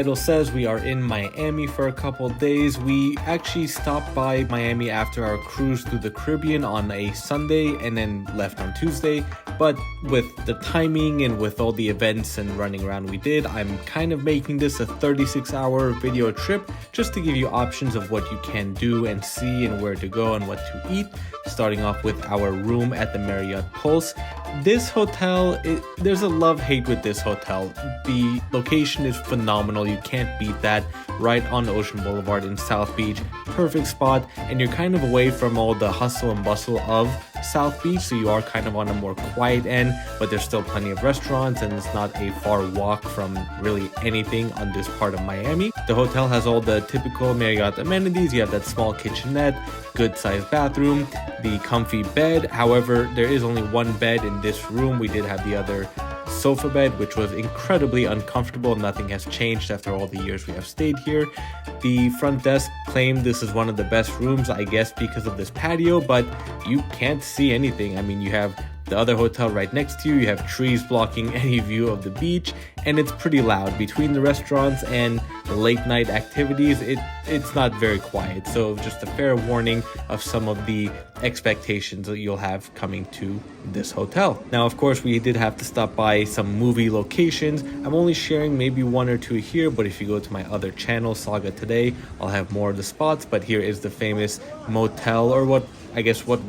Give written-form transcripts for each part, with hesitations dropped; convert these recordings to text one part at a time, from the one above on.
title says, we are in Miami for a couple days. We actually stopped by Miami after our cruise through the Caribbean on a Sunday and then left on Tuesday. But with the timing and with all the events and running around we did, I'm kind of making this a 36-hour video trip just to give you options of what you can do and see and where to go and what to eat. Starting off with our room at the Marriott Pulse. This hotel, there's a love-hate with this hotel. The location is phenomenal. You can't beat that. Right on Ocean Boulevard in South Beach. Perfect spot, and you're kind of away from all the hustle and bustle of South Beach, so you are kind of on a more quiet end, but there's still plenty of restaurants and it's not a far walk from really anything on this part of Miami. The hotel has all the typical Marriott amenities. You have that small kitchenette, good sized bathroom, the comfy bed. However, there is only one bed in this room. We did have the other sofa bed, which was incredibly uncomfortable. Nothing has changed after all the years we have stayed here. The front desk claimed this is one of the best rooms, I guess because of this patio, but you can't see anything. I mean, you have the other hotel right next to you, you have trees blocking any view of the beach, and it's pretty loud. Between the restaurants and the late night activities, it's not very quiet. So just a fair warning of some of the expectations that you'll have coming to this hotel. Now, of course, we did have to stop by some movie locations. I'm only sharing maybe one or two here, but if you go to my other channel, Saga Today, I'll have more of the spots. But here is the famous motel, or what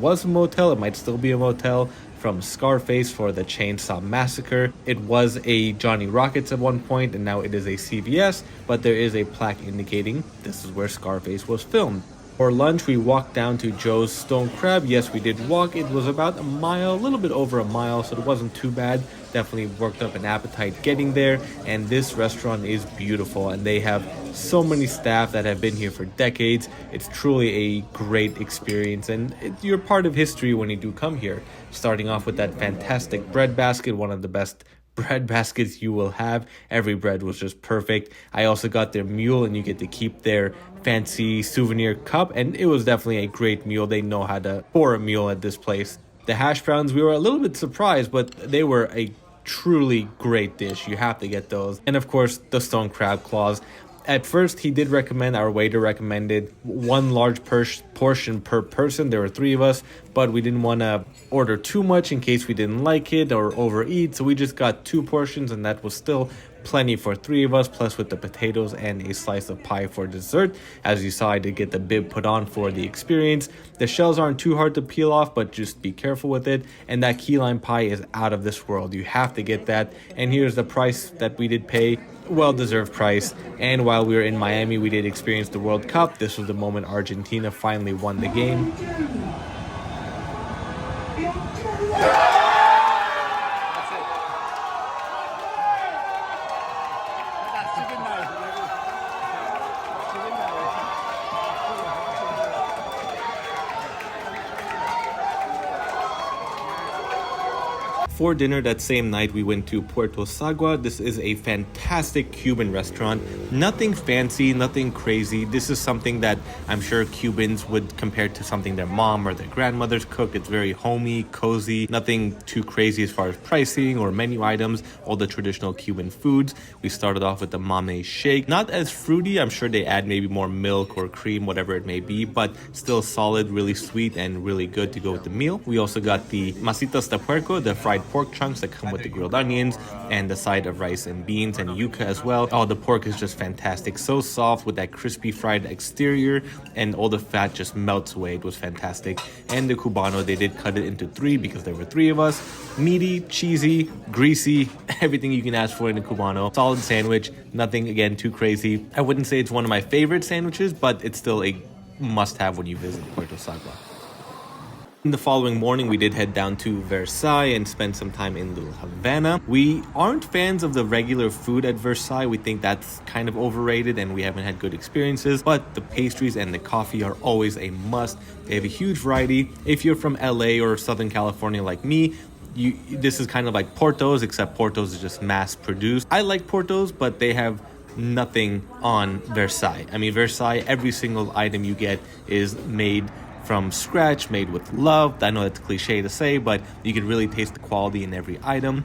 was a motel, it might still be a motel, from Scarface for the Chainsaw Massacre. It was a Johnny Rockets at one point, and now it is a CVS, but there is a plaque indicating this is where Scarface was filmed. For lunch, we walked down to Joe's Stone Crab. Yes, we did walk. It was about a mile, a little bit over a mile, so it wasn't too bad. Definitely worked up an appetite getting there, and this restaurant is beautiful, and they have so many staff that have been here for decades. It's truly a great experience, and you're part of history when you do come here. Starting off with that fantastic bread basket, one of the best bread baskets you will have. Every bread was just perfect. I also got their mule, and you get to keep their fancy souvenir cup, and it was definitely a great meal. They know how to pour a meal at this place. The hash browns, we were a little bit surprised, but they were a truly great dish. You have to get those. And of course, the stone crab claws. At first, our waiter recommended one large portion per person. There were 3 of us, but we didn't want to order too much in case we didn't like it or overeat. So we just got 2 portions, and that was still plenty for 3 of us, plus with the potatoes and a slice of pie for dessert. As you saw, I did get the bib put on for the experience. The shells aren't too hard to peel off, but just be careful with it. And that key lime pie is out of this world. You have to get that. And here's the price that we did pay. Well-deserved price. And while we were in Miami, we did experience the World Cup. This was the moment Argentina finally won the game. For dinner that same night, we went to Puerto Sagua. This is a fantastic Cuban restaurant. Nothing fancy, nothing crazy. This is something that I'm sure Cubans would compare to something their mom or their grandmothers cooked. It's very homey, cozy, nothing too crazy as far as pricing or menu items, all the traditional Cuban foods. We started off with the mame shake. Not as fruity. I'm sure they add maybe more milk or cream, whatever it may be, but still solid, really sweet, and really good to go with the meal. We also got the masitas de puerco, the fried pork chunks that come with the grilled onions, and the side of rice and beans and yuca as well. Oh, the pork is just fantastic. So soft with that crispy fried exterior, and all the fat just melts away. It was fantastic. And the cubano, they did cut it into 3 because there were 3 of us. Meaty, cheesy, greasy, everything you can ask for in a cubano. Solid sandwich, nothing again too crazy. I wouldn't say it's one of my favorite sandwiches, but it's still a must-have when you visit Puerto Sagua. The following morning, we did head down to Versailles and spend some time in Little Havana. We aren't fans of the regular food at Versailles. We think that's kind of overrated and we haven't had good experiences, but the pastries and the coffee are always a must. They have a huge variety. If you're from LA or Southern California like me, this is kind of like Porto's, except Porto's is just mass produced. I like Porto's, but they have nothing on Versailles. I mean, Versailles, every single item you get is made from scratch, made with love. I know that's cliche to say, but you can really taste the quality in every item.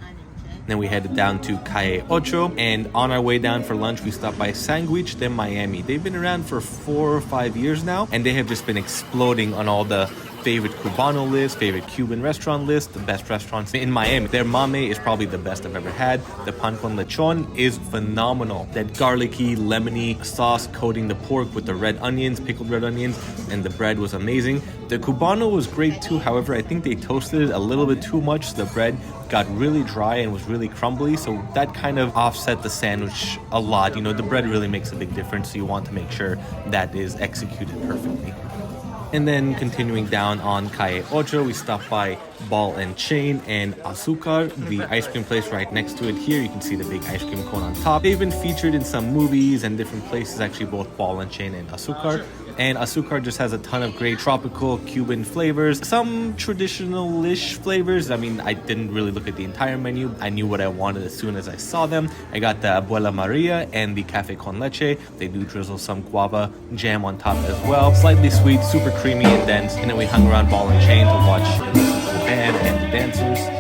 Onion check. Then we headed down to Calle Ocho, and on our way down for lunch, we stopped by Sandwich de Miami. They've been around for 4 or 5 years now, and they have just been exploding on all the favorite Cubano list, favorite Cuban restaurant list, the best restaurants in Miami. Their mame is probably the best I've ever had. The pan con lechon is phenomenal. That garlicky, lemony sauce coating the pork with the red onions, pickled red onions, and the bread was amazing. The Cubano was great too. However, I think they toasted it a little bit too much. The bread got really dry and was really crumbly, so that kind of offset the sandwich a lot. You know, the bread really makes a big difference, so you want to make sure that is executed perfectly. And then continuing down on Calle Ocho, we stopped by Ball and Chain and Azúcar, the ice cream place right next to it. Here you can see the big ice cream cone on top. They've been featured in some movies and different places, actually both Ball and Chain and Azúcar. And Azúcar just has a ton of great tropical Cuban flavors, some traditional-ish flavors. I mean, I didn't really look at the entire menu. I knew what I wanted as soon as I saw them. I got the Abuela Maria and the Café con Leche. They do drizzle some guava jam on top as well. Slightly sweet, super creamy and dense. And then we hung around Ball and Chain to watch and listen to the band and the dancers.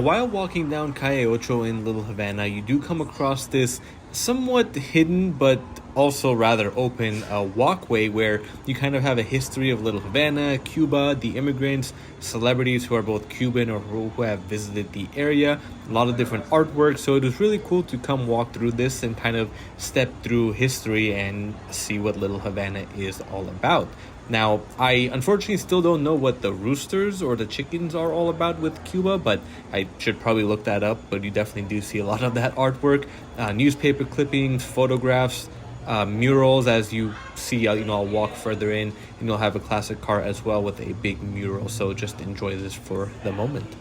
While walking down Calle Ocho in Little Havana, you do come across this somewhat hidden but also rather open walkway where you kind of have a history of Little Havana, Cuba, the immigrants, celebrities who are both Cuban or who have visited the area, a lot of different artwork. So it was really cool to come walk through this and kind of step through history and see what Little Havana is all about. Now, I unfortunately still don't know what the roosters or the chickens are all about with Cuba, but I should probably look that up. But you definitely do see a lot of that artwork, newspaper clippings, photographs, murals. As you see, I'll walk further in and you'll have a classic car as well with a big mural. So just enjoy this for the moment.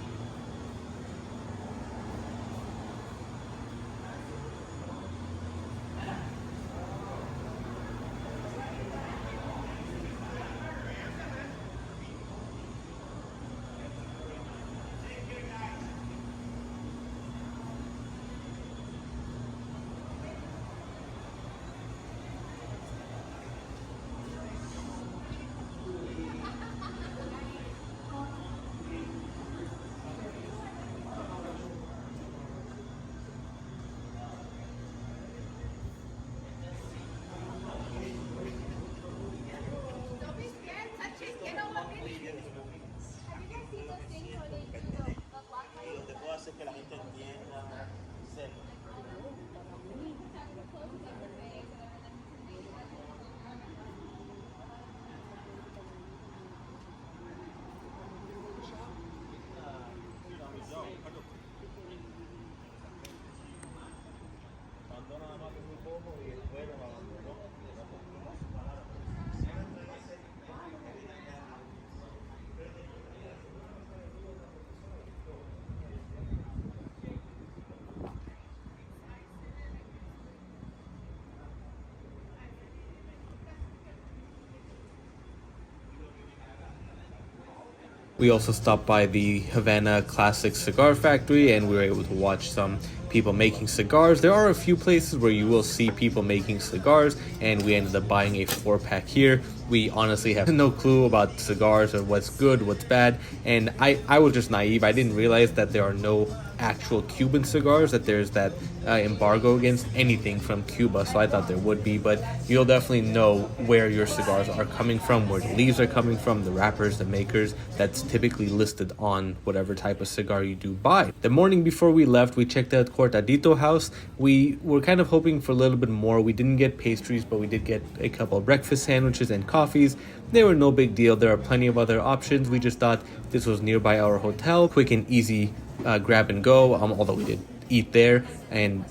We also stopped by the Havana Classic Cigar Factory and we were able to watch some people making cigars. There are a few places where you will see people making cigars, and we ended up buying a 4-pack here. We honestly have no clue about cigars or what's good, what's bad, and I was just naive. I didn't realize that there are no actual Cuban cigars, that there's that embargo against anything from Cuba, so I thought there would be, but you'll definitely know where your cigars are coming from, where the leaves are coming from, the wrappers, the makers. That's typically listed on whatever type of cigar you do buy. The morning before we left, we checked out Cortadito House. We were kind of hoping for a little bit more. We didn't get pastries, but we did get a couple of breakfast sandwiches and coffees. They were no big deal. There are plenty of other options. We just thought this was nearby our hotel, quick and easy grab and go, although we did eat there, and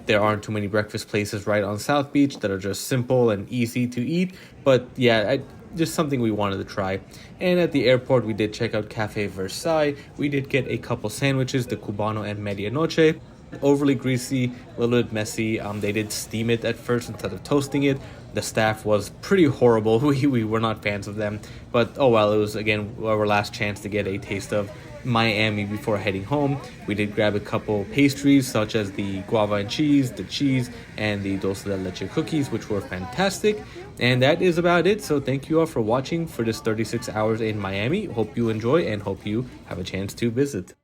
there aren't too many breakfast places right on South Beach that are just simple and easy to eat. But yeah, just something we wanted to try. And at the airport, we did check out Cafe Versailles. We did get a couple sandwiches, the Cubano and Medianoche. Overly greasy, a little bit messy. They did steam it at first instead of toasting it. The staff was pretty horrible. We were not fans of them. But oh well, it was again our last chance to get a taste of Miami before heading home. We did grab a couple pastries such as the guava and cheese, the cheese, and the dulce de leche cookies, which were fantastic. And that is about it. So thank you all for watching for this 36 hours in Miami. Hope you enjoy and hope you have a chance to visit.